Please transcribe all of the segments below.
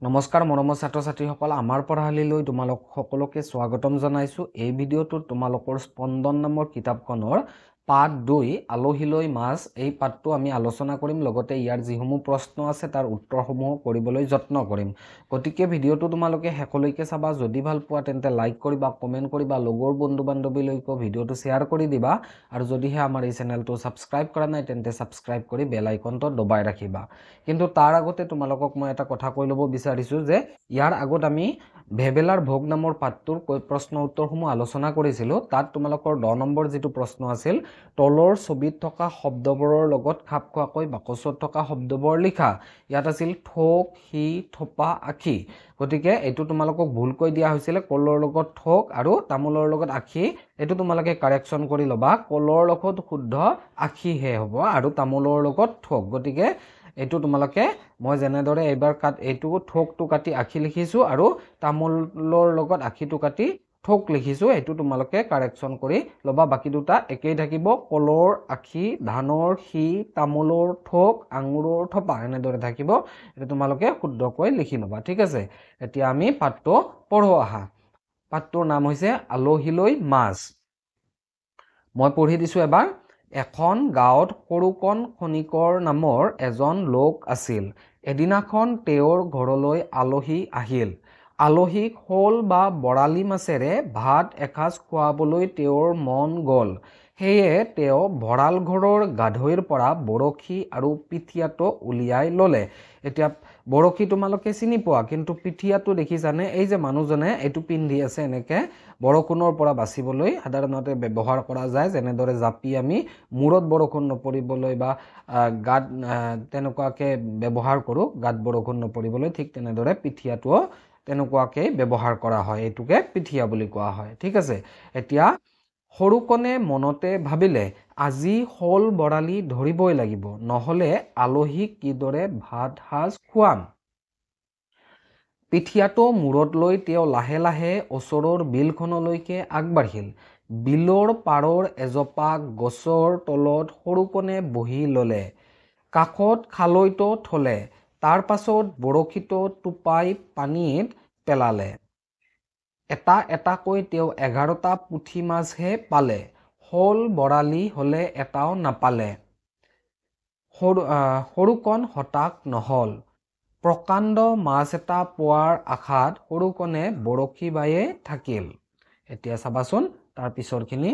নমস্কাৰ মৰমৰ ছাত্ৰ ছাত্ৰীসকল আমাৰ পঢ়াশালীলৈ তোমালোক সকলোকে স্বাগতম জনাইছো। এই ভিডিঅ'টোত তোমালোকৰ স্পন্দন নামৰ কিতাপখনৰ পাঠ 2 আলহীলৈ মাছ এই পাঠটো আমি আলোচনা কৰিম, লগতে ইয়াৰ যিসমূহ প্ৰশ্ন আছে তাৰ উত্তৰসমূহ কৰিবলৈ যত্ন কৰিম। গতিকে ভিডিঅ'টো তোমালোকে শেষলৈকে চাবা। যদি ভাল পোৱা তেন্তে লাইক কৰিবা, কমেণ্ট কৰিবা, লগৰ বন্ধু বান্ধৱীলৈকো ভিডিঅ'টো শ্বেয়াৰ কৰি দিবা, আৰু যদিহে আমাৰ এই চেনেলটো ছাবস্ক্ৰাইব কৰা নাই তেন্তে ছাবস্ক্ৰাইব কৰি বেল আইকনটো দবাই ৰাখিবা। কিন্তু তাৰ আগতে তোমালোকক মই এটা কথা কৈ ল'ব বিচাৰিছো যে ইয়াৰ আগত আমি ভেবেলাৰ ভোগ নামৰ পাঠটোৰ প্ৰশ্ন উত্তৰসমূহ আলোচনা কৰিছিলো। তাত তোমালোকৰ 10 নম্বৰ যিটো প্ৰশ্ন আছিল, তলৰ ছবিত থকা শব্দবোৰৰ লগত খাপ খোৱাকৈ বাকচত থকা শব্দবোৰ লিখা। ইয়াত আছিল ঠোক, সি, থোপা, আখি। গতিকে এইটো তোমালোকক ভুলকৈ দিয়া হৈছিলে, কলৰ লগত ঠোক আৰু তামোলৰ লগত আখি। এইটো তোমালোকে কাৰেকশ্যন কৰি ল'বা। কলৰ লগত শুদ্ধ আখিহে হ'ব আৰু তামোলৰ লগত ঠোক। গতিকে এইটো তোমালোকে মই যেনেদৰে এইবাৰ এইটো ঠোকটো কাটি আখি লিখিছো আৰু তামোলৰ লগত আখিটো কাটি ঠোক লিখিছো, এইটো তোমালোকে কাৰেকশ্যন কৰি ল'বা। বাকী দুটা একেই থাকিব, কলৰ আখি, ধানৰ সি, তামোলৰ ঠোক, আঙুৰৰ থোপা এনেদৰে থাকিব। এইটো তোমালোকে শুদ্ধকৈ লিখি ল'বা, ঠিক আছে। এতিয়া আমি পাঠটো পঢ়ো আহা। পাঠটোৰ নাম হৈছে আলহীলৈ মাছ। মই পঢ়ি দিছো এবাৰ। এখন গাঁৱত সৰুকণ খনিকৰ নামৰ এজন লোক আছিল। এদিনাখন তেওঁৰ ঘৰলৈ আলহী আহিল। আলহীক শ'ল বা বৰালি মাছেৰে ভাত এসাঁজ খুৱাবলৈ তেওঁৰ মন গ'ল। সেয়ে তেওঁ ভঁৰাল ঘৰৰ গাধৈৰ পৰা বৰশী আৰু পিঠিয়াটো উলিয়াই ল'লে। এতিয়া বৰশী তোমালোকে চিনি পোৱা, কিন্তু পিঠিয়াটো দেখিছানে? এই যে মানুহজনে এইটো পিন্ধি আছে এনেকে বৰষুণৰ পৰা বাচিবলৈ সাধাৰণতে ব্যৱহাৰ কৰা যায়। যেনেদৰে জাপি আমি মূৰত বৰষুণ নপৰিবলৈ বা গাত তেনেকুৱাকে ব্যৱহাৰ কৰোঁ, গাত বৰষুণ নপৰিবলৈ, ঠিক তেনেদৰে পিঠিয়াটোও তেনেকুৱাকে ব্যৱহাৰ কৰা হয়। এইটোকে পিঠিয়া বুলি কোৱা হয়, ঠিক আছে। এতিয়া সৰুকণে মনতে ভাবিলে, আজি শ'ল বৰালি ধৰিবই লাগিব, নহ'লে আলহীক কিদৰে ভাত সাজ খুৱাম। পিঠিয়াটো মূৰত লৈ তেওঁ লাহে লাহে ওচৰৰ বিলখনলৈকে আগবাঢ়িল। বিলৰ পাৰৰ এজোপা গছৰ তলত সৰুকণে বহি ল'লে। কাষত খালৈটো থলে। তাৰ পাছত বৰশীটো টোপাই পানীত পেলালে। এটা এটাকৈ তেওঁ 11টা পুঠি মাছহে পালে। শ'ল বৰালি হ'লে এটাও নাপালে। সৰুকণ হতাশ নহ'ল। প্ৰকাণ্ড মাছ এটা পোৱাৰ আশাত সৰুকণে বৰশী বায়ে থাকিল। এতিয়া চাবাচোন তাৰ পিছৰখিনি।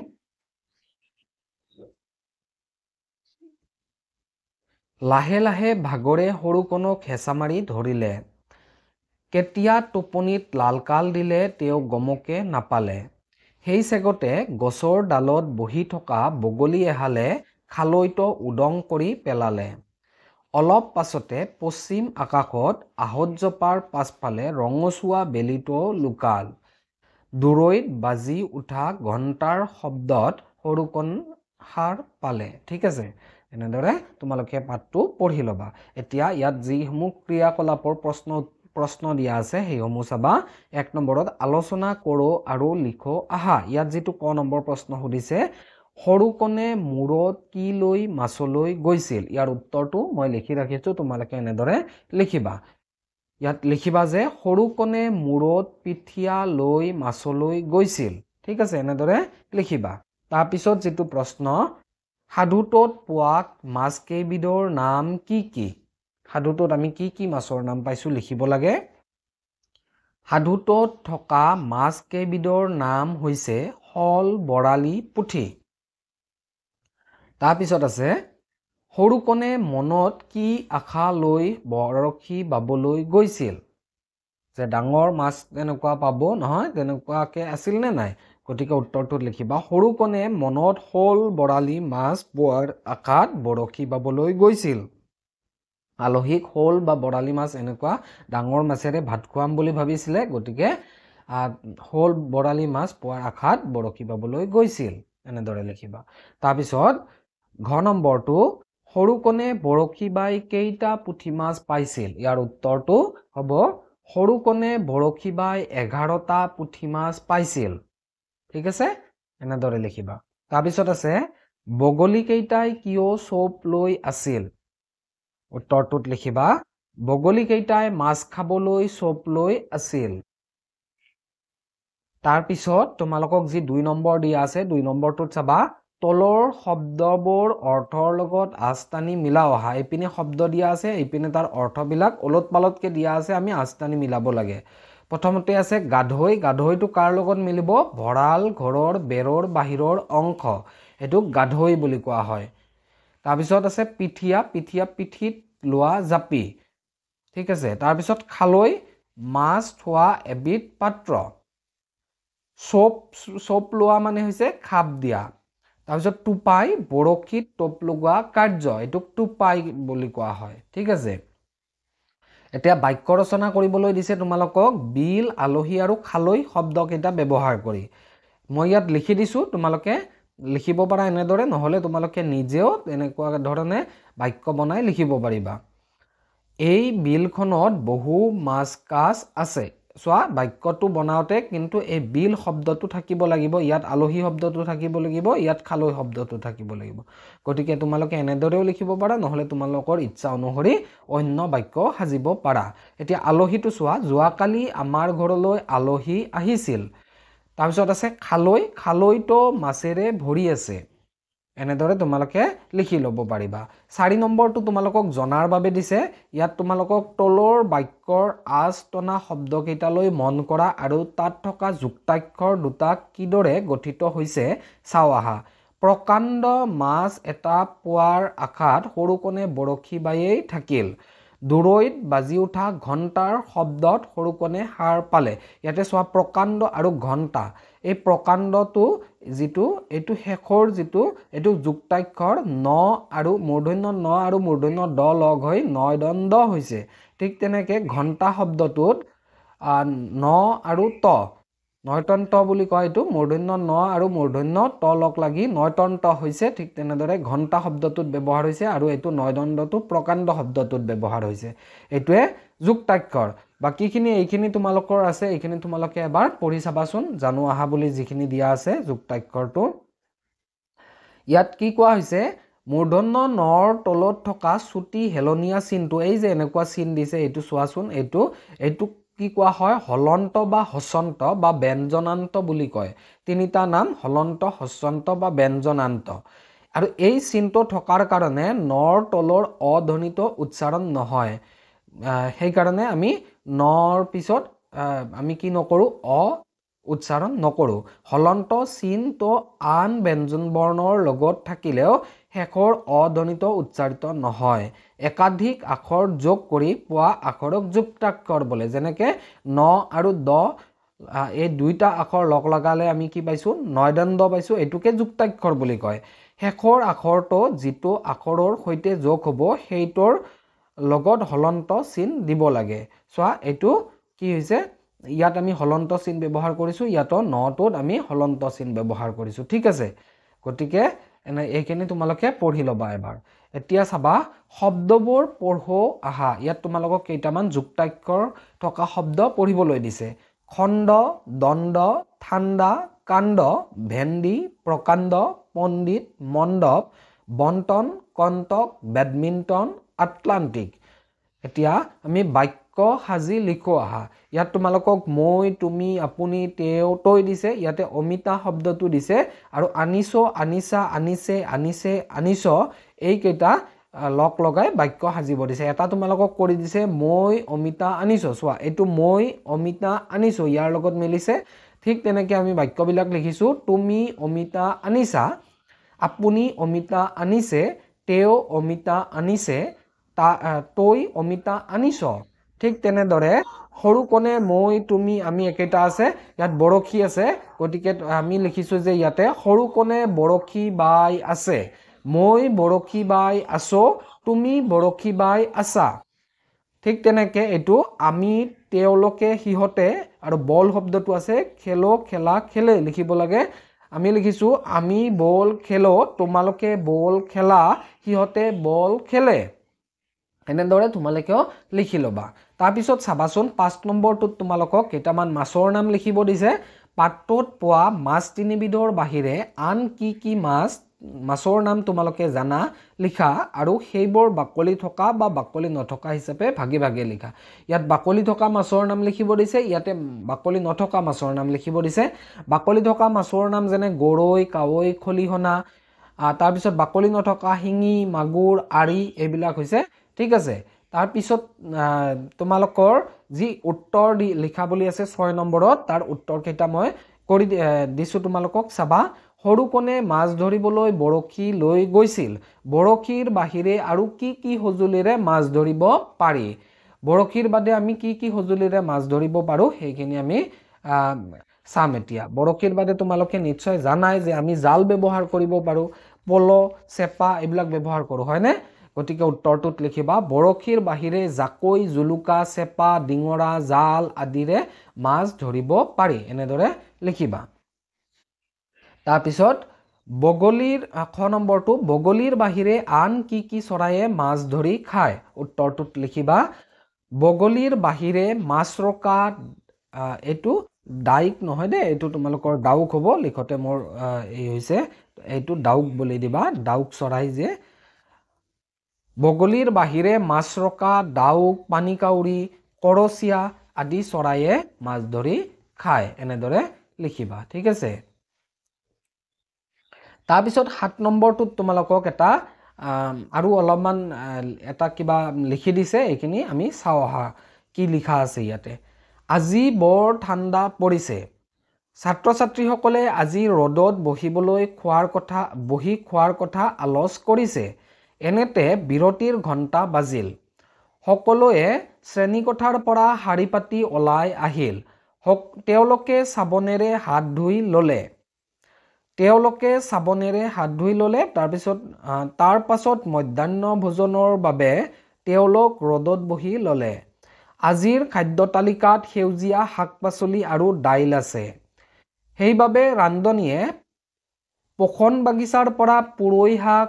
লাহে লাহে ভাগৰে সৰুকণক হেঁচা মাৰি ধৰিলে। কেতিয়া টোপনিত লালকাল দিলে তেওঁ গমকে নাপালে। সেই চেগতে গছৰ ডালত বহি থকা বগলী এহালে খালৈটো উদং কৰি পেলালে। অলপ পাছতে পশ্চিম আকাশত আহঁতজোপাৰ পাছফালে ৰঙচুৱা বেলিটো লুকাল। দূৰৈত বাজি উঠা ঘণ্টাৰ শব্দত সৰুকণ সাৰ পালে, ঠিক আছে। এনেদৰে তোমালোকে পাঠটো পঢ়ি ল'বা। এতিয়া ইয়াত যিসমূহ ক্ৰিয়াকলাপৰ প্ৰশ্ন দিয়া আছে সেইসমূহ চাবা। 1 নম্বৰত আলোচনা কৰোঁ আৰু লিখো আহা। ইয়াত যিটো ক নম্বৰ প্ৰশ্ন সুধিছে, সৰুকণে মূৰত কি লৈ মাছলৈ গৈছিল। ইয়াৰ উত্তৰটো মই লিখি ৰাখিছো, তোমালোকে এনেদৰে লিখিবা। ইয়াত লিখিবা যে সৰুকণে মূৰত পিঠিয়া লৈ মাছলৈ গৈছিল, ঠিক আছে। এনেদৰে লিখিবা। তাৰপিছত যিটো প্ৰশ্ন, সাধুটোত পোৱা মাছ কেইবিধৰ নাম কি কি? সাধুটোত আমি কি কি মাছৰ নাম পাইছো লিখিব লাগে। সাধুটোত থকা মাছ কেইবিধৰ নাম হৈছে শ'ল, বৰালি, পুঠি। তাৰপিছত আছে, সৰুকণে মনত কি আশা লৈ বৰশী বাবলৈ গৈছিল। যে ডাঙৰ মাছ তেনেকুৱা পাব নহয়, তেনেকুৱাকে আছিল নে নাই? গতিকে উত্তৰটোত লিখিবা, সৰুকণে মনত শ'ল বৰালি মাছ পোৱাৰ আশাত বৰশী বাবলৈ গৈছিল। আলহীক শ'ল বা বৰালি মাছ এনেকুৱা ডাঙৰ মাছেৰে ভাত খুৱাম বুলি ভাবিছিলে। গতিকে শ'ল বৰালি মাছ পোৱাৰ আশাত বৰশী বাবলৈ গৈছিল, এনেদৰে লিখিবা। তাৰপিছত ঘ নম্বৰটো, সৰুকণে বৰশী বাই কেইটা পুঠি মাছ পাইছিল। ইয়াৰ উত্তৰটো হ'ব, সৰুকণে বৰশী বাই 11টা পুঠি মাছ পাইছিল, ঠিক আছে। এনেদৰে লিখিবা। তাৰপিছত আছে, বগলী কেইটাই কিয় চোপ লৈ আছিল। উত্তৰটোত লিখিবা, বগলীকেইটাই মাছ খাবলৈ চোপ লৈ আছিল। তাৰ পিছত তোমালোকক যি 2 নম্বৰ দিয়া আছে 2 নম্বৰটোত চাবা তলৰ শব্দবোৰ অৰ্থৰ লগত আঁচ টানি মিলাও আহা। এইপিনে শব্দ দিয়া আছে, এইপিনে তাৰ অৰ্থবিলাক ওলট পালটকে দিয়া আছে, আমি আঁচ টানি মিলাব লাগে। প্ৰথমতে আছে গাধৈ। গাধৈটো কাৰ লগত মিলিব? ভঁৰাল ঘৰৰ বেৰৰ বাহিৰৰ অংশ, এইটোক গাধৈ বুলি কোৱা হয়। তাৰপিছত আছে পিঠিয়া। পিঠিয়া পিঠিত লোৱা জাপি, ঠিক আছে। তাৰপিছত খালৈ, মাছ থোৱা এবিধ পাত্ৰ। চোপ লোৱা মানে হৈছে খাপ দিয়া। তাৰপিছত টোপাই, বৰশীত টোপ লগোৱা কাৰ্য, এইটোক টোপাই বুলি কোৱা হয়, ঠিক আছে। এতিয়া বাক্য ৰচনা কৰিবলৈ দিছে তোমালোকক বিল, আলহী আৰু খালৈ শব্দকেইটা ব্যৱহাৰ কৰি। মই ইয়াত লিখি দিছোঁ, তোমালোকে লিখিব পাৰা এনেদৰে, নহ'লে তোমালোকে নিজেও এনেকুৱা ধৰণে বাক্য বনাই লিখিব পাৰিবা। এই বিলখনত বহু মাছ কাছ আছে। চোৱা, বাক্যটো বনাওঁতে কিন্তু এই বিল শব্দটো থাকিব লাগিব, ইয়াত আলহী শব্দটো থাকিব লাগিব, ইয়াত খালৈ শব্দটো থাকিব লাগিব। গতিকে তোমালোকে এনেদৰেও লিখিব পাৰা, নহ'লে তোমালোকৰ ইচ্ছা অনুসৰি অন্য বাক্য সাজিব পাৰা। এতিয়া আলহীটো চোৱা, যোৱাকালি আমাৰ ঘৰলৈ আলহী আহিছিল। তাৰপিছত আছে খালৈ। খালৈটো মাছেৰে ভৰি আছে। এনেদৰে তোমালোকে লিখি ল'ব পাৰিবা। 4 নম্বৰটো তোমালোকক জনাৰ বাবে দিছে। ইয়াত তোমালোকক তলৰ বাক্যৰ আঁচ টনা শব্দকেইটালৈ মন কৰা আৰু তাত থকা যুক্তাক্ষৰ দুটা কিদৰে গঠিত হৈছে চাও আহা। প্ৰকাণ্ড মাছ এটা পোৱাৰ আশাত সৰুকণে বৰশী বায়েই থাকিল। দূৰৈত বাজি উঠা ঘণ্টাৰ শব্দত সৰুকণে সাৰ পালে। ইয়াতে চোৱা, প্ৰকাণ্ড আৰু ঘণ্টা, এই প্ৰকাণ্ডটো যিটো এইটো শেষৰ যিটো এইটো যুক্তাক্ষৰ ন আৰু মূৰ্ধন্য ন আৰু মূৰ্ধন্য ড লগ হৈ নয়দণ্ড হৈছে। ঠিক তেনেকৈ ঘণ্টা শব্দটোত ন আৰু ত, নয়তন্ত বুলি কয়, এইটো মূৰ্ধন্য ন আৰু মূৰ্ধন্য ত লগ লাগি নয়তন্ত হৈছে। ঠিক তেনেদৰে ঘণ্টা শব্দটোত ব্যৱহাৰ হৈছে আৰু এইটো নয়দণ্ডটো প্ৰকাণ্ড শব্দটোত ব্যৱহাৰ হৈছে। এইটোৱে যুক্তাক্ষৰ। বাকীখিনি এইখিনি তোমালোকৰ আছে, এইখিনি তোমালোকে এবাৰ পঢ়ি চাবাচোন, জানো আহা বুলি যিখিনি দিয়া আছে যুক্তাক্ষৰটো। ইয়াত কি কোৱা হৈছে? মূৰ্ধন্য নৰ তলত থকা চুটি হেলনীয়া চিনটো, এই যে এনেকুৱা চিন দিছে, এইটো চোৱাচোন, এইটোক কি কোৱা হয়? হলন্ত বা হচন্ত বা ব্যঞ্জনান্ত বুলি কয়। তিনিটা নাম, হলন্ত, হচন্ত বা ব্যঞ্জনান্ত। আৰু এই চিনটো থকাৰ কাৰণে নৰ তলৰ অধ্বনিত উচ্চাৰণ নহয়। সেইকাৰণে আমি নৰ পিছত আমি কি নকৰোঁ? উচ্চাৰণ নকৰোঁ। হলন্ত চিনটো আন ব্যঞ্জন বৰ্ণৰ লগত থাকিলেও শেষৰ অধ্বনিত উচ্চাৰিত নহয়। একাধিক আখৰ যোগ কৰি পোৱা আখৰক যুক্তাক্ষৰ বোলে। যেনেকৈ ন আৰু দ, এই দুইটা আখৰ লগ লগালে আমি কি পাইছোঁ? নয়দণ্ড পাইছোঁ। এইটোকে যুক্তাক্ষৰ বুলি কয়। শেষৰ আখৰটো যিটো আখৰৰ সৈতে যোগ হ'ব সেইটোৰ লগত হলন্ত চিন দিব লাগে। চোৱা, এইটো কি হৈছে? ইয়াত আমি হলন্ত চিন ব্যৱহাৰ কৰিছোঁ, ইয়াতো নটোত আমি হলন্ত চিন ব্যৱহাৰ কৰিছোঁ, ঠিক আছে। গতিকে এইখিনি তোমালোকে পঢ়ি ল'বা এবাৰ। এতিয়া চাবা, শব্দবোৰ পঢ়ো আহা। ইয়াত তোমালোকক কেইটামান যুক্তাক্ষৰ থকা শব্দ পঢ়িবলৈ দিছে। খণ্ড, দণ্ড, ঠাণ্ডা, কাণ্ড, ভেন্দি, প্ৰকাণ্ড, পণ্ডিত, মণ্ডপ, বন্টন, কণ্টক, বেডমিণ্টন, আটলাণ্টিক। এতিয়া আমি বাক্য সাজি লিখো আহা। ইয়াত তোমালোকক মই, তুমি, আপুনি, তেওঁ, তই দিছে। ইয়াতে অমিতা শব্দটো দিছে আৰু আনিছো, আনিছা, আনিছে, আনিছে, আনিছ, এইকেইটা লগ লগাই বাক্য সাজিব দিছে। এটা তোমালোকক কৰি দিছে মই অমিতা আনিছো। চোৱা, এইটো মই অমিতা আনিছো, ইয়াৰ লগত মিলিছে। ঠিক তেনেকৈ আমি বাক্যবিলাক লিখিছোঁ। তুমি অমিতা আনিছা, আপুনি অমিতা আনিছে, তেওঁ অমিতা আনিছে, তই অমিতা আনিছ। ঠিক তেনেদৰে সৰুকণে মই, তুমি, আমি একেটা আছে। ইয়াত বৰশী আছে, গতিকে আমি লিখিছোঁ যে ইয়াতে সৰুকণে বৰশী বাই আছে। মই বৰশী বাই আছো, তুমি বৰশী বাই আছা। ঠিক তেনেকৈ এইটো আমি, তেওঁলোকে, সিহঁতে আৰু বল শব্দটো আছে। খেলো, খেলা, খেলে লিখিব লাগে। আমি লিখিছোঁ আমি বল খেলো, তোমালোকে বল খেলা, সিহঁতে বল খেলে। এনেদৰে তোমালোকেও লিখি ল'বা। তাৰপিছত চাবাচোন, 5 নম্বৰটোত তোমালোকক কেইটামান মাছৰ নাম লিখিব দিছে। পাত্ৰত পোৱা মাছ 3বিধৰ বাহিৰে আন কি কি মাছ মাছৰ নাম তোমালোকে জানা লিখা আৰু সেইবোৰ বাকলি থকা বা বাকলি নথকা হিচাপে ভাগে ভাগে লিখা ইয়াত বাকলি থকা মাছৰ নাম লিখিব দিছে ইয়াতে বাকলি নথকা মাছৰ নাম লিখিব দিছে বাকলি থকা মাছৰ নাম যেনে গৰৈ কাৱৈ খলিহনা তাৰ পিছত বাকলি নথকা শিঙি মাগুৰ আৰি এইবিলাক হৈছে ঠিক আছে তাৰ পিছত তোমালোকৰ যি উত্তৰ লিখা বুলি আছে 6 নম্বৰত তাৰ উত্তৰ কেইটা মই কৰি দিছো তোমালোকক চাবা সৰু কোনে মাছ ধৰিবলৈ বৰশী লৈ গৈছিল বৰশীৰ বাহিৰে আৰু কি কি সজুলিৰে মাছ ধৰিব পাৰি বৰশীৰ বাদে আমি কি কি সজুলিৰে মাছ ধৰিব পাৰো সেইখিনি আমি চাম এতিয়া বৰশীৰ বাদে তোমালোকে নিশ্চয় জানাই যে আমি জাল ব্যৱহাৰ কৰিব পাৰো পল চেপা এইবিলাক ব্যৱহাৰ কৰো হয়নে গতিকে উত্তৰটোত লিখিবা বৰশীৰ বাহিৰে জাকৈ জুলুকা চেপা ডিঙৰা জাল আদিৰে মাছ ধৰিব পাৰি এনেদৰে লিখিবা তাৰ পিছত বগলীৰ খ নম্বৰটো বগলীৰ বাহিৰে আন কি কি চৰায়ে মাছ ধৰি খায় উত্তৰটোত লিখিবা বগলীৰ বাহিৰে মাছৰকা এইটো ডাইক নহয় দে এইটো তোমালোকৰ ডাউক হ'ব লিখতে মোৰ এই হৈছে এইটো ডাউক বুলি দিবা ডাউক চৰাই যে বগলীৰ বাহিৰে মাছৰকা ডাউক পানীকাউৰী কৰচিয়া আদি চৰায়ে মাছ ধৰি খায় এনেদৰে লিখিবা ঠিক আছে তাৰ পিছত 7 নম্বৰটোত তোমালোকক এটা আৰু অলপমান এটা কিবা লিখি দিছে এইখিনি আমি চাও আহা কি লিখা আছে ইয়াতে আজি বৰ ঠাণ্ডা পৰিছে ছাত্ৰ ছাত্ৰীসকলে আজি ৰ'দত বহি খোৱাৰ কথা আলোচ কৰিছে এনেতে বিৰতিৰ ঘণ্টা বাজিল সকলোৱে শ্ৰেণীকোঠাৰ পৰা শাৰী পাতি ওলাই আহিল তেওঁলোকে চাবনেৰে হাত ধুই ল'লে তাৰ পাছত মধ্যাহ্ন ভোজনৰ বাবে তেওঁলোক ৰ'দত বহি ল'লে আজিৰ খাদ্য তালিকাত সেউজীয়া শাক-পাচলি আৰু দাইল আছে সেইবাবে ৰান্ধনীয়ে পোষণ বাগিচাৰ পৰা পুৰৈ শাক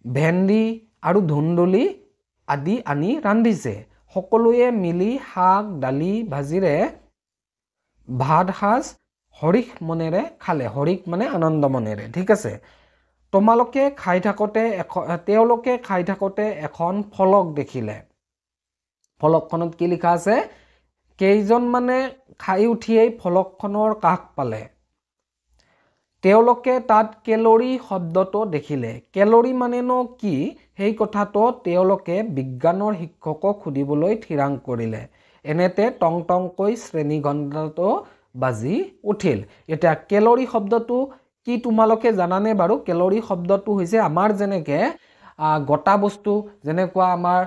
ভেন্দি আৰু ধুন্দুলি আদি আনি ৰান্ধিছে সকলোৱে মিলি শাক দালি ভাজিৰে ভাত সাজ হৰিক মনেৰে খালে হৰিক মানে আনন্দ মনেৰে ঠিক আছে তোমালোকে তেওঁলোকে খাই থাকোতে এখন ফলক দেখিলে ফলকখনত কি লিখা আছে কেইজন মানে খাই উঠিয়েই ফলকখনৰ কাষ পালে তেওঁলোকে তাত কেলৰি শব্দটো দেখিলে কেলৰি মানেনো কি সেই কথাটো তেওঁলোকে বিজ্ঞানৰ শিক্ষকক সুধিবলৈ থিৰাং কৰিলে এনেতে টং টংকৈ শ্ৰেণী ঘণ্টাটো বাজি উঠিল এটা কেলৰি শব্দটো কি তোমালোকে জানানে বাৰু কেলৰি শব্দটো হৈছে আমাৰ যেনেকে গটা বস্তু যেনেকুৱা আমাৰ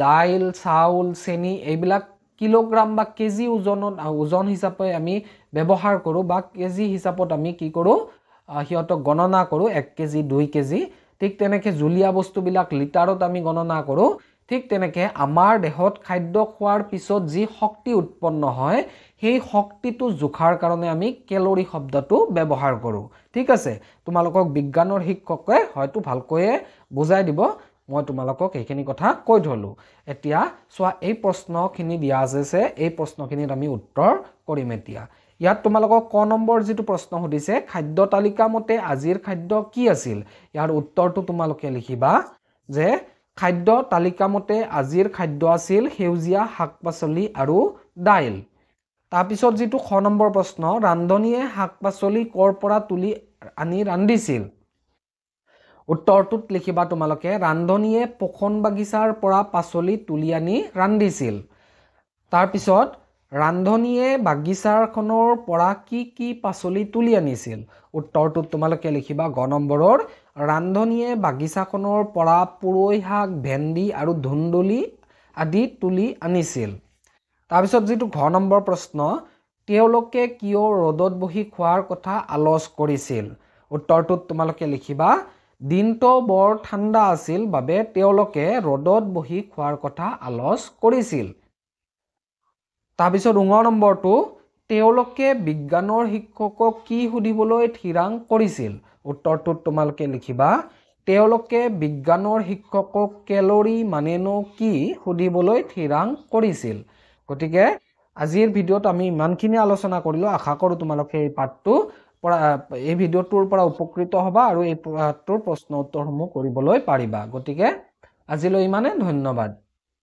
দাইল চাউল চেনি এইবিলাক কিলোগ্ৰাম বা কেজি ওজন হিচাপে আমি ব্যৱহাৰ কৰো বা কেজি হিচাপত আমি কি কৰো হিয়তক গণনা কৰো 1 কেজি 2 কেজি ঠিক তেনেকে জুলীয়া বস্তুবিলাক লিটাৰত আমি গণনা কৰো ঠিক তেনেকে আমাৰ দেহত খাদ্য খোৱাৰ পিছত যি শক্তি উৎপন্ন হয় সেই শক্তিটো জোখাৰ কাৰণে আমি কেলৰি শব্দটো ব্যৱহাৰ কৰো ঠিক আছে তোমালোকক বিজ্ঞানৰ শিক্ষকে হয়তো ভালকৈ বুজাই দিব মই তোমালোকক এইখিনি কথা কৈ ধলো এতিয়া সোৱা এই প্ৰশ্নখিনি দিয়া আছে এই প্ৰশ্নখিনিত আমি উত্তৰ কৰিম এতিয়া ইয়াত তোমালোকক ক নম্বৰ যেটো প্ৰশ্ন সুধিছে খাদ্য তালিকা মতে আজিৰ খাদ্য কি আছিল ইয়াৰ উত্তৰটো তোমালোকে লিখিবা যে খাদ্য তালিকা মতে আজিৰ খাদ্য আছিল সেউজীয়া শাক-পাচলি আৰু দাইল তাৰ পিছত যেটো খ নম্বৰ প্ৰশ্ন ৰান্ধনীয়ে শাক-পাচলি কৰ পৰা তুলি আনি ৰান্ধিছিল উত্তৰটোত লিখিবা তোমালোকে ৰান্ধনীয়ে পোষণ বাগিচাৰ পৰা পাচলি তুলি আনি ৰান্ধিছিল তাৰ পিছত ৰান্ধনীয়ে বাগিচাখনৰ পৰা কি কি পাচলি তুলি আনিছিল উত্তৰটোত তোমালোকে লিখিবা গ নম্বৰৰ ৰান্ধনীয়ে বাগিচাখনৰ পৰা পুৰৈ শাক ভেন্দি আৰু ধুন্দুলি আদি তুলি আনিছিল তাৰ পিছত যেটো ঘ নম্বৰ প্ৰশ্ন তেওঁলোকে কিয় ৰ'দত বহি খোৱাৰ কথা আলোচ কৰিছিল উত্তৰটোত তোমালোকে লিখিবা দিনটো বৰ ঠাণ্ডা আছিল বাবে তেওঁলোকে ৰ'দত বহি খোৱাৰ কথা আলোচ কৰিছিল তাৰ পিছত উঙ নম্বৰটো তেওঁলোকে বিজ্ঞানৰ শিক্ষকক কি সুধিবলৈ থিৰাং কৰিছিল উত্তৰটোত তোমালোকে লিখিবা তেওঁলোকে বিজ্ঞানৰ শিক্ষকক কেলৰি মানেনো কি সুধিবলৈ থিৰাং কৰিছিল গতিকে আজিৰ ভিডিঅ'ত আমি ইমানখিনি আলোচনা কৰিলো আশা কৰো তোমালোকে এই পাঠটো এই ভিডিঅ'টোৰ পৰা উপকৃত হ'বা আৰু এই পাঠটোৰ প্ৰশ্ন উত্তৰসমূহ কৰিবলৈ পাৰিবা। গতিকে আজিলৈ ইমানে, ধন্যবাদ।